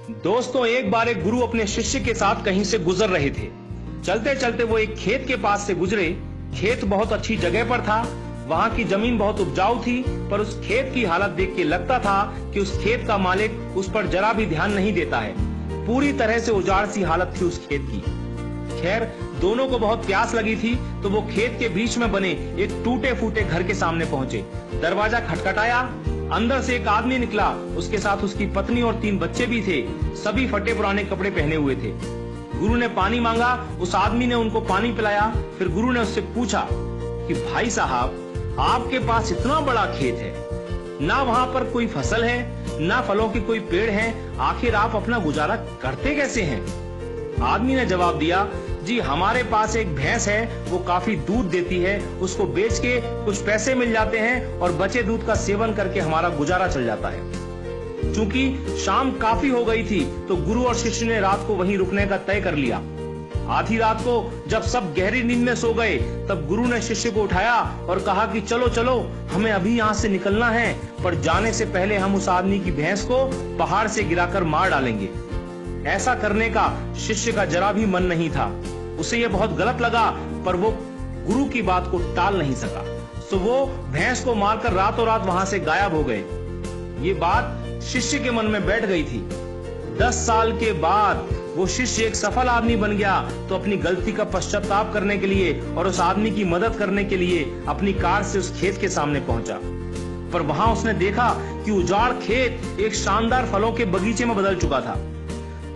दोस्तों, एक बार एक गुरु अपने शिष्य के साथ कहीं से गुजर रहे थे। चलते चलते वो एक खेत के पास से गुजरे। खेत बहुत अच्छी जगह पर था। वहां की जमीन बहुत उपजाऊ थी, पर उस खेत की हालत देख के लगता था कि उस खेत का मालिक उस पर जरा भी ध्यान नहीं देता है। पूरी तरह से उजाड़ सी हालत थी उस खेत की। खैर, दोनों को बहुत प्यास लगी थी, तो वो खेत के बीच में बने एक टूटे फूटे घर के सामने पहुंचे। दरवाजा खटखटाया। अंदर से एक आदमी निकला। उसके साथ उसकी पत्नी और 3 बच्चे भी थे। सभी फटे पुराने कपड़े पहने हुए थे। गुरु ने पानी मांगा। उस आदमी ने उनको पानी पिलाया। फिर गुरु ने उससे पूछा कि भाई साहब, आपके पास इतना बड़ा खेत है, ना वहां पर कोई फसल है, ना फलों के कोई पेड़ हैं, आखिर आप अपना गुजारा करते कैसे हैं? आदमी ने जवाब दिया, जी हमारे पास एक भैंस है, वो काफी दूध देती है, उसको बेच के कुछ पैसे मिल जाते हैं और बचे दूध का सेवन करके हमारा गुजारा चल जाता है। चूंकि शाम काफी हो गई थी, तो गुरु और शिष्य ने रात को वहीं रुकने का तय कर लिया। आधी रात को जब सब गहरी नींद में सो गए, तब गुरु ने शिष्य को उठाया और कहा कि चलो चलो, हमें अभी यहाँ से निकलना है, पर जाने से पहले हम उस आदमी की भैंस को पहाड़ से गिराकर मार डालेंगे। ऐसा करने का शिष्य का जरा भी मन नहीं था। उसे यह बहुत गलत लगा, पर वो गुरु की बात को टाल नहीं सका। तो वो भैंस को मारकर रातों रात वहां से गायब हो गए। ये बात शिष्य के मन में बैठ गई थी। 10 साल के बाद वो शिष्य एक सफल आदमी बन गया, तो अपनी गलती का पश्चाताप करने के लिए और उस आदमी की मदद करने के लिए अपनी कार से उस खेत के सामने पहुंचा। पर वहां उसने देखा कि उजाड़ खेत एक शानदार फलों के बगीचे में बदल चुका था।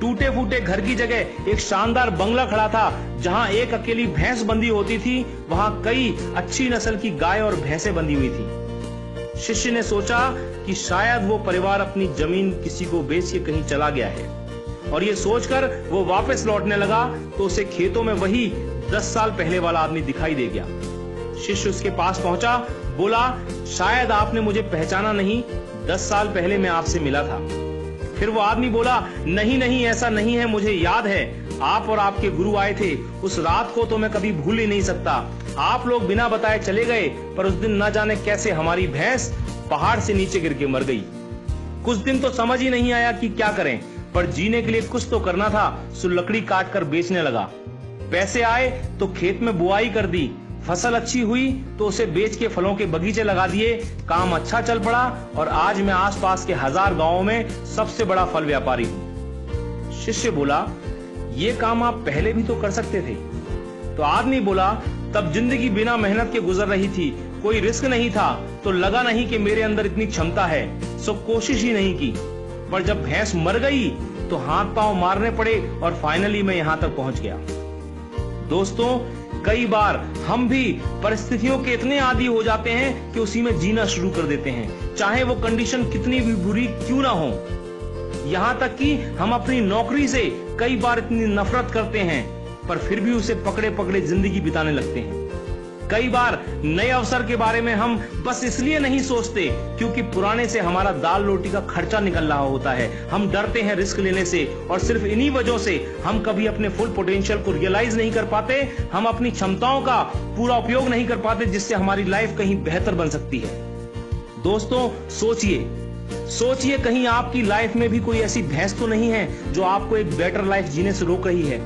टूटे फूटे घर की जगह एक शानदार बंगला खड़ा था। जहां एक अकेली भैंस बंधी होती थी, वहां कई अच्छी नस्ल की गाय और भैंसें बंधी हुई थी। शिष्य ने सोचा कि शायद वो परिवार अपनी जमीन किसी को बेच के कहीं चला गया है, और ये सोचकर वो वापस लौटने लगा, तो उसे खेतों में वही 10 साल पहले वाला आदमी दिखाई दे गया। शिष्य उसके पास पहुंचा, बोला, शायद आपने मुझे पहचाना नहीं, 10 साल पहले मैं आपसे मिला था। फिर वो आदमी बोला, नहीं नहीं, ऐसा नहीं है, मुझे याद है, आप और आपके गुरु आए थे। उस रात को तो मैं कभी भूल ही नहीं सकता। आप लोग बिना बताए चले गए, पर उस दिन न जाने कैसे हमारी भैंस पहाड़ से नीचे गिर के मर गई। कुछ दिन तो समझ ही नहीं आया कि क्या करें, पर जीने के लिए कुछ तो करना था, सो लकड़ी काट कर बेचने लगा। पैसे आए तो खेत में बुआई कर दी। फसल अच्छी हुई तो उसे बेच के फलों के बगीचे लगा दिए। काम अच्छा चल पड़ा और आज मैं आसपास के 1000 गांवों में सबसे बड़ा फल व्यापारी हूँ। शिष्य बोला, ये काम आप पहले भी तो कर सकते थे। तो आदमी बोला, तब जिंदगी बिना मेहनत के गुजर रही थी, कोई रिस्क नहीं था, तो लगा नहीं कि मेरे अंदर इतनी क्षमता है, सो कोशिश ही नहीं की। पर जब भैंस मर गई तो हाथ पांव मारने पड़े और फाइनली मैं यहां तक पहुंच गया। दोस्तों, कई बार हम भी परिस्थितियों के इतने आदी हो जाते हैं कि उसी में जीना शुरू कर देते हैं, चाहे वो कंडीशन कितनी भी बुरी क्यों ना हो। यहां तक कि हम अपनी नौकरी से कई बार इतनी नफरत करते हैं, पर फिर भी उसे पकड़े पकड़े जिंदगी बिताने लगते हैं। कई बार नए अवसर के बारे में हम बस इसलिए नहीं सोचते क्योंकि पुराने से हमारा दाल रोटी का खर्चा निकल रहा होता है। हम डरते हैं रिस्क लेने से, और सिर्फ इन्हीं वजहों से हम कभी अपने फुल पोटेंशियल को रियलाइज नहीं कर पाते। हम अपनी क्षमताओं का पूरा उपयोग नहीं कर पाते, जिससे हमारी लाइफ कहीं बेहतर बन सकती है। दोस्तों, सोचिए कहीं आपकी लाइफ में भी कोई ऐसी भैंस तो नहीं है जो आपको एक बेटर लाइफ जीने से रोक रही है।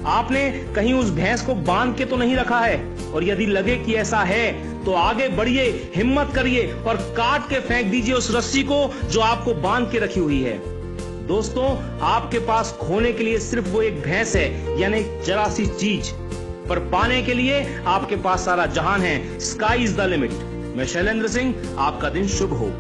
आपने कहीं उस भैंस को बांध के तो नहीं रखा है, और यदि लगे कि ऐसा है तो आगे बढ़िए, हिम्मत करिए और काट के फेंक दीजिए उस रस्सी को जो आपको बांध के रखी हुई है। दोस्तों, आपके पास खोने के लिए सिर्फ वो एक भैंस है, यानी जरा सी चीज, पर पाने के लिए आपके पास सारा जहान है। Sky is the limit. मैं शैलेंद्र सिंह, आपका दिन शुभ हो।